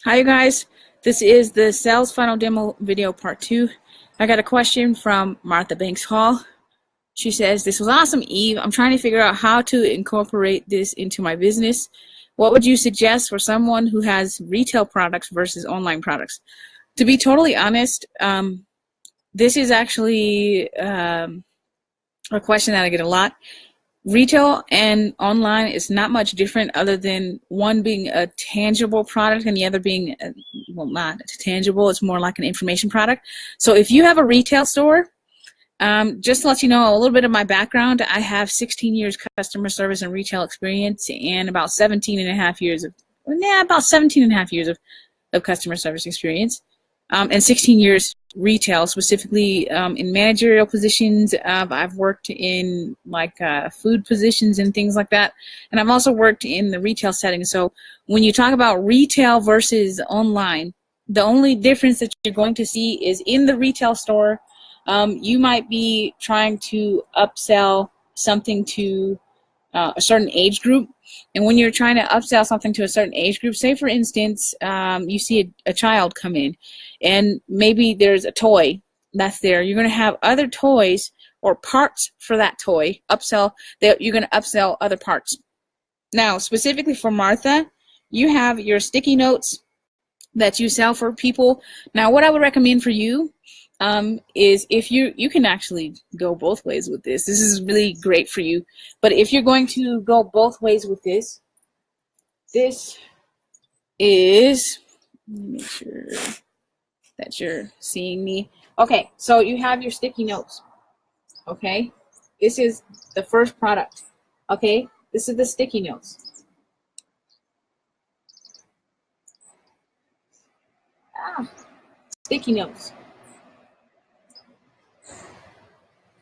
Hi, you guys. This is the sales funnel demo video part 2. I got a question from Martha Banks Hall. She says, "This was awesome, Eve. I'm trying to figure out how to incorporate this into my business. What would you suggest for someone who has retail products versus online products?" To be totally honest, this is actually a question that I get a lot. Retail and online is not much different other than one being a tangible product and the other being, well, not tangible. It's more like an information product. So if you have a retail store, just to let you know a little bit of my background, I have 16 years customer service and retail experience and about 17 and a half years of customer service experience. And 16 years retail, specifically in managerial positions. I've worked in food positions and things like that. And I've also worked in the retail setting. So when you talk about retail versus online, the only difference that you're going to see is in the retail store, you might be trying to upsell something to a certain age group. And when you're trying to upsell something to a certain age group, say for instance, you see a child come in and maybe there's a toy that's there. You're going to have other toys or parts for that toy you're going to upsell other parts. Now, specifically for Martha, you have your sticky notes that you sell for people. Now, what I would recommend for you is if you can actually go both ways with this. This is really great for you. But if you're going to go both ways with this is, let me make sure that you're seeing me. Okay, so you have your sticky notes. Okay, this is the first product. Okay, this is the sticky notes. Sticky notes.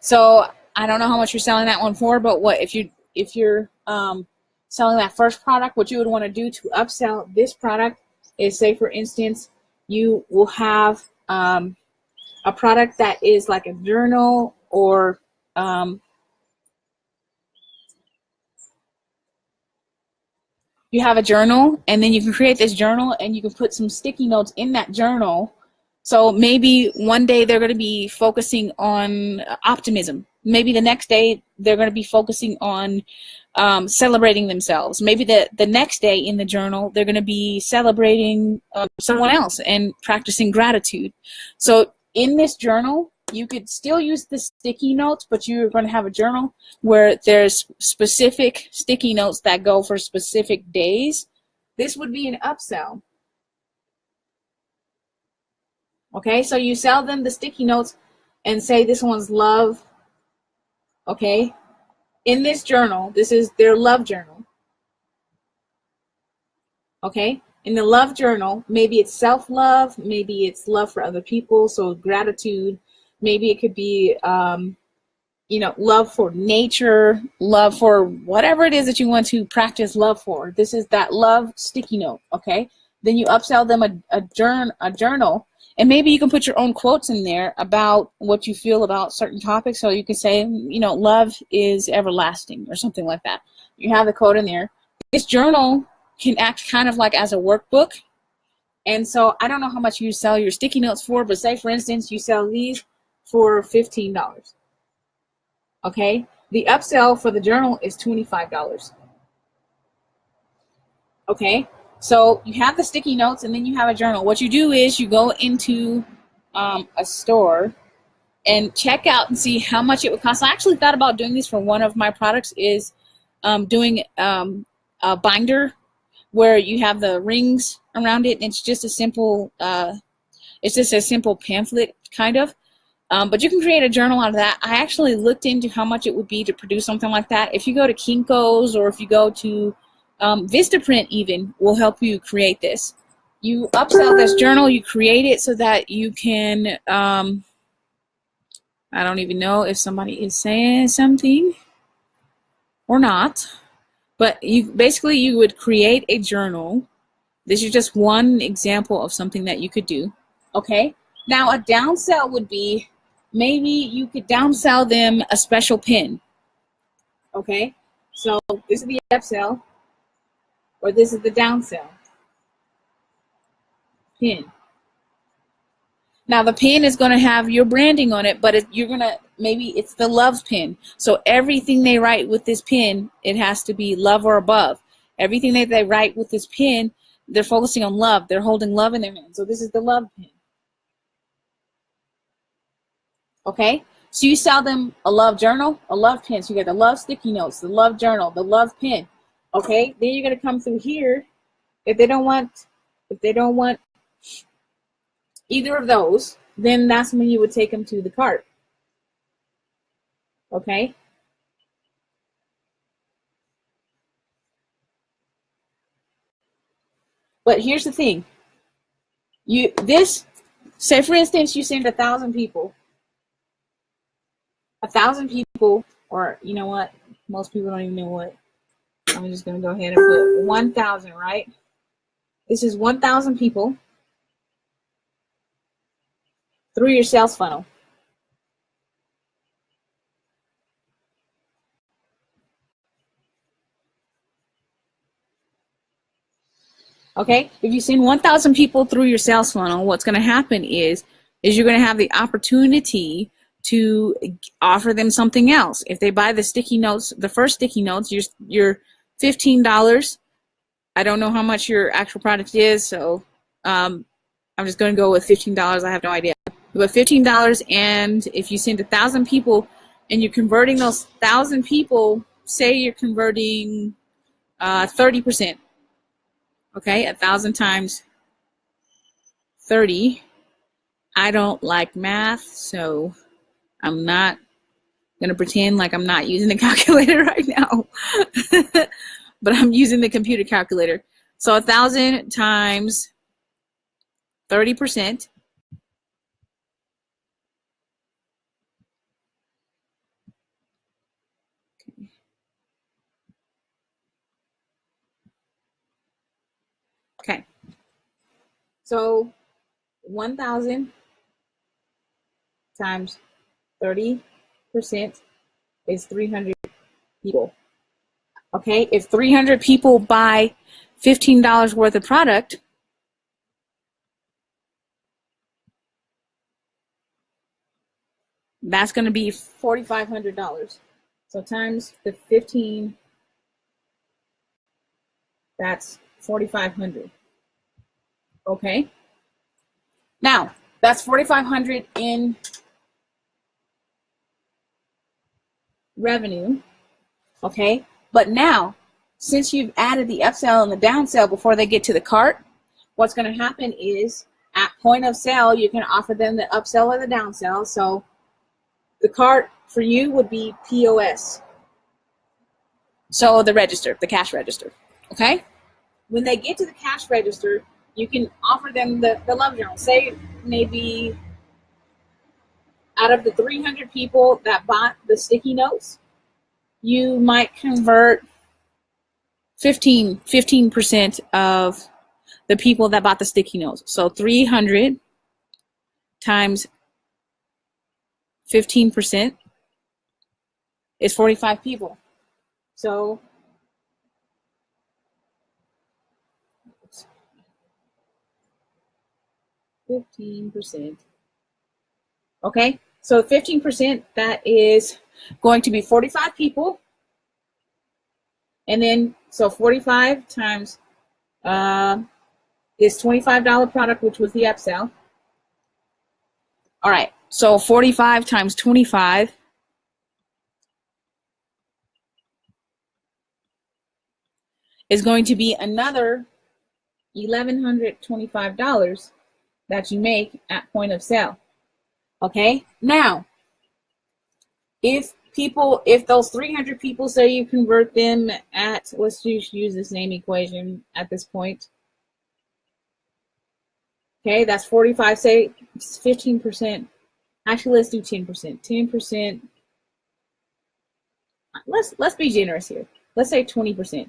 So I don't know how much you're selling that one for, but if you're selling that first product, what you would want to do to upsell this product is, say for instance, you will have a product that is like a journal, or you have a journal, and then you can create this journal and you can put some sticky notes in that journal. So maybe one day they're going to be focusing on optimism. Maybe the next day they're going to be focusing on celebrating themselves. Maybe the next day in the journal they're going to be celebrating someone else and practicing gratitude. So in this journal, you could still use the sticky notes, but you're going to have a journal where there's specific sticky notes that go for specific days. This would be an upsell. Okay, so you sell them the sticky notes and say this one's love. Okay, in this journal, this is their love journal. Okay, in the love journal, maybe it's self-love, maybe it's love for other people, so gratitude. Maybe it could be, love for nature, love for whatever it is that you want to practice love for. This is that love sticky note. Okay, then you upsell them a journal. And maybe you can put your own quotes in there about what you feel about certain topics. So you can say, love is everlasting or something like that. You have the quote in there. This journal can act kind of like as a workbook. And so I don't know how much you sell your sticky notes for, but say, for instance, you sell these for $15. Okay? The upsell for the journal is $25. Okay? So you have the sticky notes and then you have a journal. What you do is you go into a store and check out and see how much it would cost. I actually thought about doing this for one of my products, is doing a binder where you have the rings around it. And it's just a simple pamphlet kind of. But you can create a journal out of that. I actually looked into how much it would be to produce something like that. If you go to Kinko's or if you go to Vistaprint even will help you create this. You upsell this journal, you create it so that you can, I don't even know if somebody is saying something or not, but you would create a journal. This is just one example of something that you could do. Okay, now a downsell would be, maybe you could downsell them a special pin. Okay, so this is the upsell, or this is the downsell. pin. Now the pin is going to have your branding on it, but maybe it's the love pin. So everything they write with this pin, it has to be love or above. Everything that they write with this pin, they're focusing on love. They're holding love in their hand. So this is the love pin. Okay? So you sell them a love journal, a love pin. So you got the love sticky notes, the love journal, the love pin. Okay? Then you're going to come through here. If they don't want either of those, then that's when you would take them to the cart. Okay? But here's the thing. Say for instance, you send 1,000 people. 1,000 people, or you know what? Most people don't even know what. I'm just going to go ahead and put 1,000, right? This is 1,000 people through your sales funnel. Okay? If you send 1,000 people through your sales funnel, what's going to happen is you're going to have the opportunity to offer them something else. If they buy the sticky notes, the first sticky notes, you're $15. I don't know how much your actual product is, so I'm just going to go with $15. I have no idea. But $15, and if you send 1,000 people and you're converting those 1,000 people, say you're converting 30%. Okay, 1,000 times 30. I don't like math, so I'm not going to pretend like I'm not using the calculator right now. But I'm using the computer calculator. So 1,000 times 30%. Okay. So 1,000 times 30% is 300 people. Okay, if 300 people buy $15 worth of product, that's going to be $4,500. So times the 15, that's 4,500. Okay. Now, that's 4,500 in revenue. Okay. But now, since you've added the upsell and the downsell before they get to the cart, what's going to happen is at point of sale, you can offer them the upsell or the downsell. So the cart for you would be POS. So the register, the cash register. Okay? When they get to the cash register, you can offer them the love journal. Say maybe out of the 300 people that bought the sticky notes, you might convert 15% of the people that bought the sticky notes. So 300 times 15% is 45 people. So oops, 15%. Okay, so 15%, that is going to be 45 people. And then, so 45 times is $25 product, which was the upsell. All right, so 45 times 25 is going to be another $1,125 that you make at point of sale. Okay, now, if those 300 people, say you convert them at, let's just use the same equation at this point. Okay, that's 45, say 15%. Actually, let's do 10%. 10%. Let's be generous here. Let's say 20%.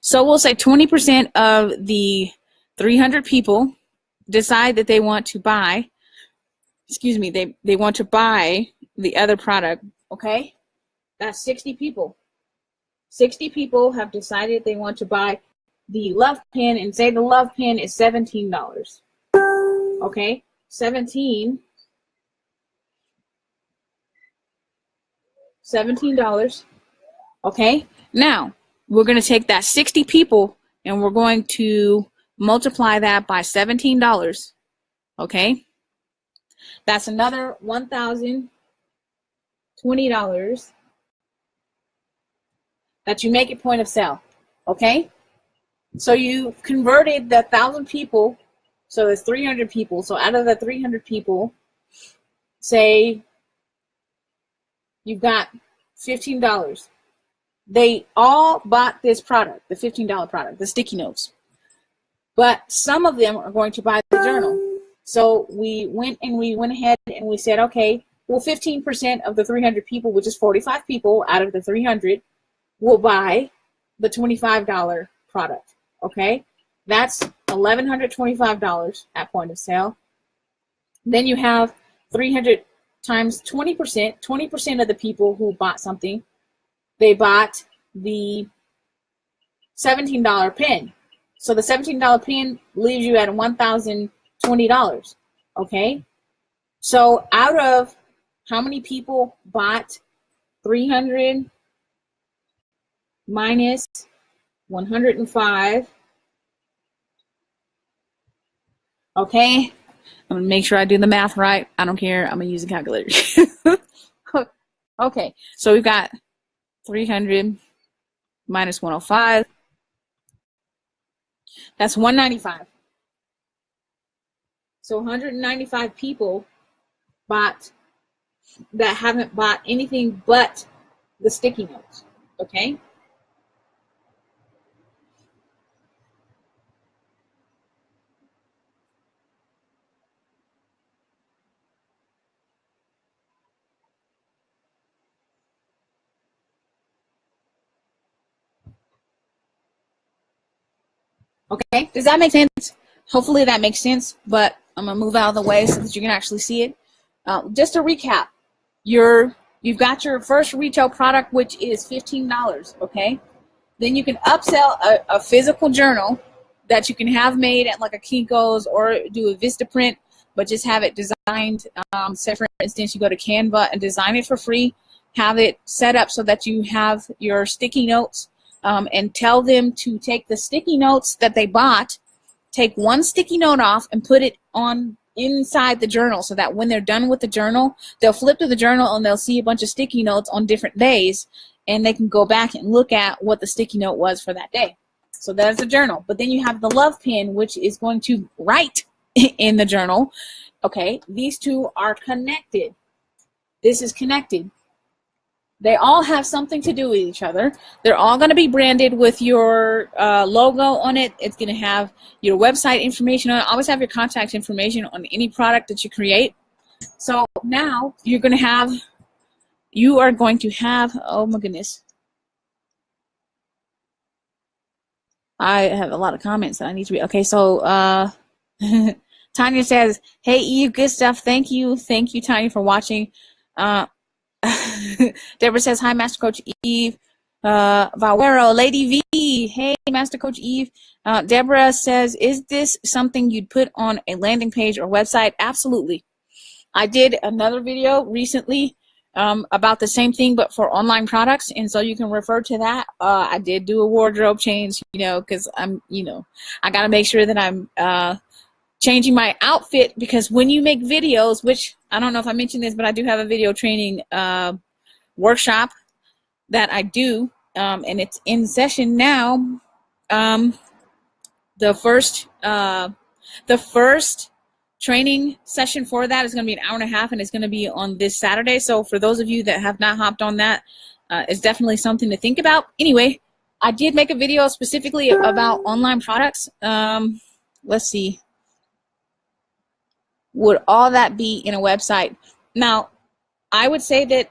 So we'll say 20% of the 300 people decide that they want to buy, they want to buy the other product, okay? That's 60 people. 60 people have decided they want to buy the love pen and say the love pen is $17. Okay, $17. Okay, now we're going to take that 60 people and we're going to multiply that by $17. Okay, that's another $1,020 that you make at point of sale. Okay, so you converted the 1,000 people, so it's 300 people. So out of the 300 people, say you've got $15. They all bought this product, the $15 product, the sticky notes. But some of them are going to buy the journal. So we went ahead and we said, okay, well, 15% of the 300 people, which is 45 people out of the 300, will buy the $25 product. Okay, that's $1,125 at point of sale. Then you have 300 times 20%. 20% of the people who bought something, they bought the $17 pen. So the $17 pen leaves you at $1,020. Okay, so out of how many people bought 300 minus 105? Okay, I'm gonna make sure I do the math right. I don't care. I'm gonna use a calculator. Okay, so we've got 300 minus 105. That's 195. So 195 people bought that haven't bought anything but the sticky notes. Okay. Okay, does that make sense? Hopefully that makes sense, but I'm gonna move out of the way so that you can actually see it. Just to recap, you've got your first retail product, which is $15, okay? Then you can upsell a physical journal that you can have made at like a Kinko's or do a Vistaprint, but just have it designed. Say for instance, you go to Canva and design it for free, have it set up so that you have your sticky notes, and tell them to take the sticky notes that they bought, take one sticky note off and put it on inside the journal so that when they're done with the journal, they'll flip to the journal and they'll see a bunch of sticky notes on different days, and they can go back and look at what the sticky note was for that day. So that's a journal. But then you have the love pen, which is going to write in the journal. Okay, these two are connected. This is connected. They all have something to do with each other. They're all going to be branded with your logo on it. It's going to have your website information on it. Always have your contact information on any product that you create. So now you are going to have, oh my goodness. I have a lot of comments that I need to read. Okay, so Tanya says, hey Eve, good stuff. Thank you. Thank you, Tanya, for watching. Deborah says, hi, Master Coach Eve. Valero, Lady V, hey, Master Coach Eve. Deborah says, is this something you'd put on a landing page or website? Absolutely. I did another video recently about the same thing, but for online products, and so you can refer to that. I did do a wardrobe change, because I got to make sure that I'm changing my outfit, because when you make videos, which I don't know if I mentioned this, but I do have a video training workshop that I do, and it's in session now. The first training session for that is going to be an hour and a half, and it's going to be on this Saturday. So for those of you that have not hopped on that, it's definitely something to think about. Anyway, I did make a video specifically about online products. Let's see. Would all that be in a website? Now, I would say that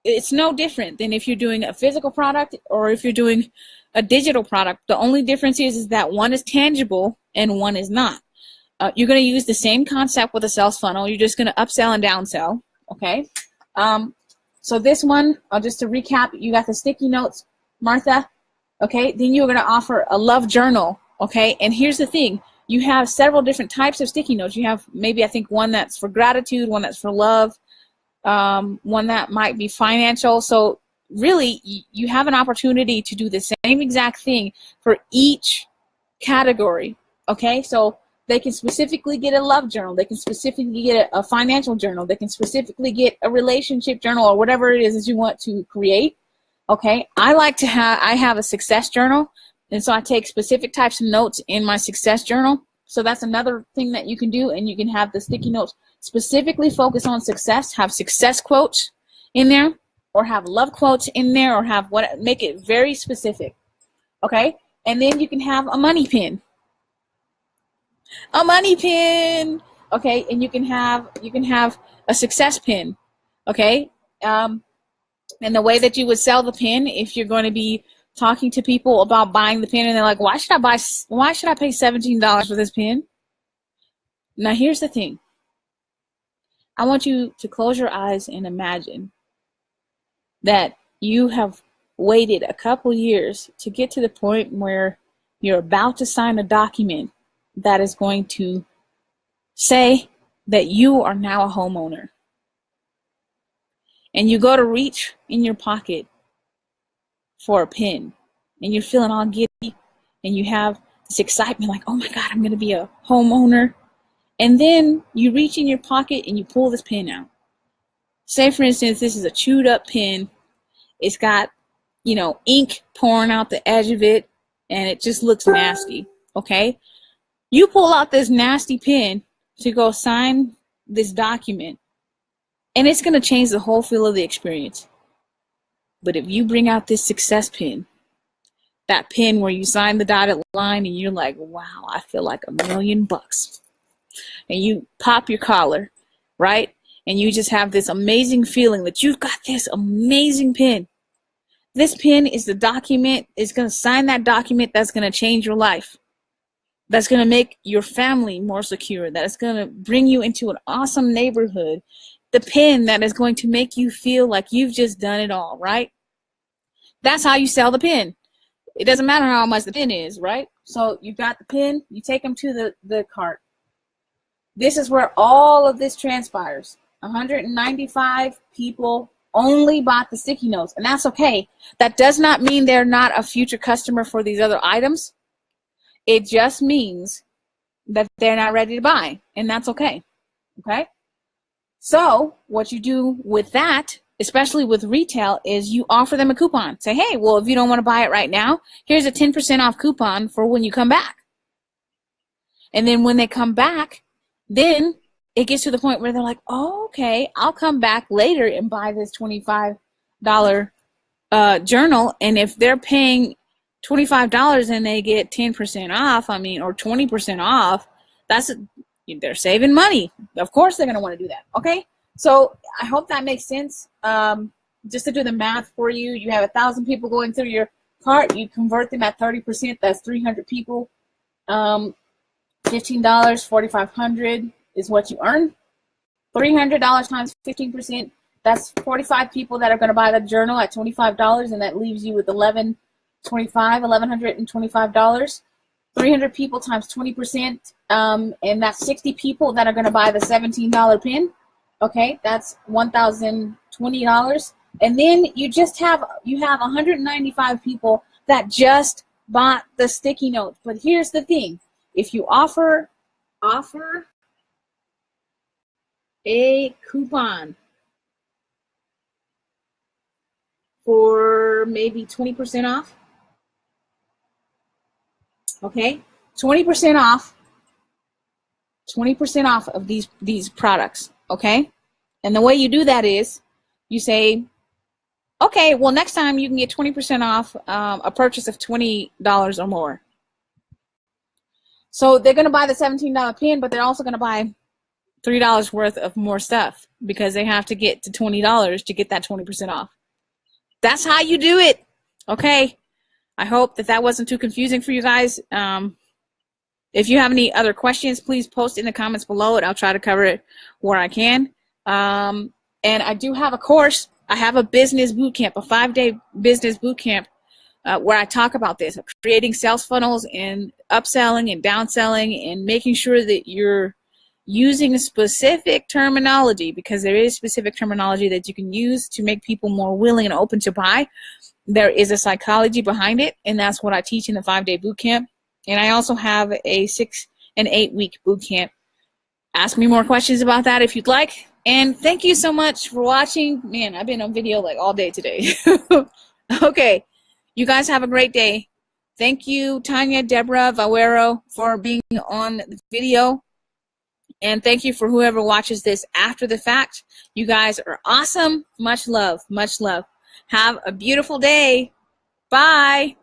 it's no different than if you're doing a physical product or if you're doing a digital product. The only difference is that one is tangible and one is not. You're going to use the same concept with a sales funnel. You're just going to upsell and downsell, okay? So this one, just to recap, you got the sticky notes. Martha, Okay, then you're going to offer a love journal. Okay, and here's the thing. You have several different types of sticky notes. You have maybe, I think, one that's for gratitude, one that's for love, one that might be financial. So really, you have an opportunity to do the same exact thing for each category. Okay, so they can specifically get a love journal. They can specifically get a financial journal. They can specifically get a relationship journal, or whatever it is that you want to create. Okay, I have a success journal, and so I take specific types of notes in my success journal. So that's another thing that you can do, and you can have the sticky notes specifically focus on success, have success quotes in there, or have love quotes in there, or have make it very specific. Okay, and then you can have a money pin. A money pin. Okay, and you can have a success pin. Okay, and the way that you would sell the pin, if you're going to be talking to people about buying the pin, and they're like, why should I pay $17 for this pin? Now here's the thing. I want you to close your eyes and imagine that you have waited a couple years to get to the point where you're about to sign a document that is going to say that you are now a homeowner. And you go to reach in your pocket for a pin, and you're feeling all giddy, and you have this excitement like, oh my God, I'm going to be a homeowner. And then you reach in your pocket and you pull this pin out. Say, for instance, this is a chewed up pin. It's got, ink pouring out the edge of it, and it just looks nasty. Okay? You pull out this nasty pin to go sign this document, and it's going to change the whole feel of the experience. But if you bring out this success pin, that pin where you sign the dotted line and you're like, wow, I feel like $1 million. And you pop your collar, right? And you just have this amazing feeling that you've got this amazing pin. This pin is the document, it's going to sign that document that's going to change your life. That's going to make your family more secure. That is going to bring you into an awesome neighborhood. The pin that is going to make you feel like you've just done it all, right? That's how you sell the pin. It doesn't matter how much the pin is, right? So you got the pin, you take them to the cart. This is where all of this transpires. 195 people only bought the sticky notes, and that's okay. That does not mean they're not a future customer for these other items. It just means that they're not ready to buy, and that's okay. Okay? So what you do with that, especially with retail, is you offer them a coupon. Say, hey, well, if you don't want to buy it right now, here's a 10% off coupon for when you come back. And then when they come back, then it gets to the point where they're like, oh, okay, I'll come back later and buy this $25 journal. And if they're paying $25 and they get 10% off, or 20% off, they're saving money. Of course they're going to want to do that. Okay? So I hope that makes sense. Just to do the math for you, you have 1,000 people going through your cart. You convert them at 30%. That's 300 people. $15, $4,500 is what you earn. $300 times 15%. That's 45 people that are going to buy the journal at $25, and that leaves you with $1,125. 300 people times 20%, and that's 60 people that are going to buy the $17 pin. Okay, that's $1,020, and then you have 195 people that just bought the sticky notes. But here's the thing: if you offer a coupon for maybe 20% off. Okay, 20% off of these products. Okay, and the way you do that is you say, okay, well, next time you can get 20% off a purchase of $20 or more. So they're going to buy the $17 pin, but they're also going to buy $3 worth of more stuff because they have to get to $20 to get that 20% off. That's how you do it. Okay. I hope that wasn't too confusing for you guys. If you have any other questions, please post in the comments below and I'll try to cover it where I can. And I do have a course. I have a business boot camp, a 5-day business boot camp where I talk about this, creating sales funnels and upselling and downselling and making sure that you're using a specific terminology, because there is specific terminology that you can use to make people more willing and open to buy. There is a psychology behind it, and that's what I teach in the 5-day boot camp. And I also have a 6 and 8 week boot camp. Ask me more questions about that if you'd like. And thank you so much for watching. Man, I've been on video like all day today. Okay, you guys have a great day. Thank you, Tanya, Deborah, Valero, for being on the video. And thank you for whoever watches this after the fact. You guys are awesome. Much love. Much love. Have a beautiful day. Bye.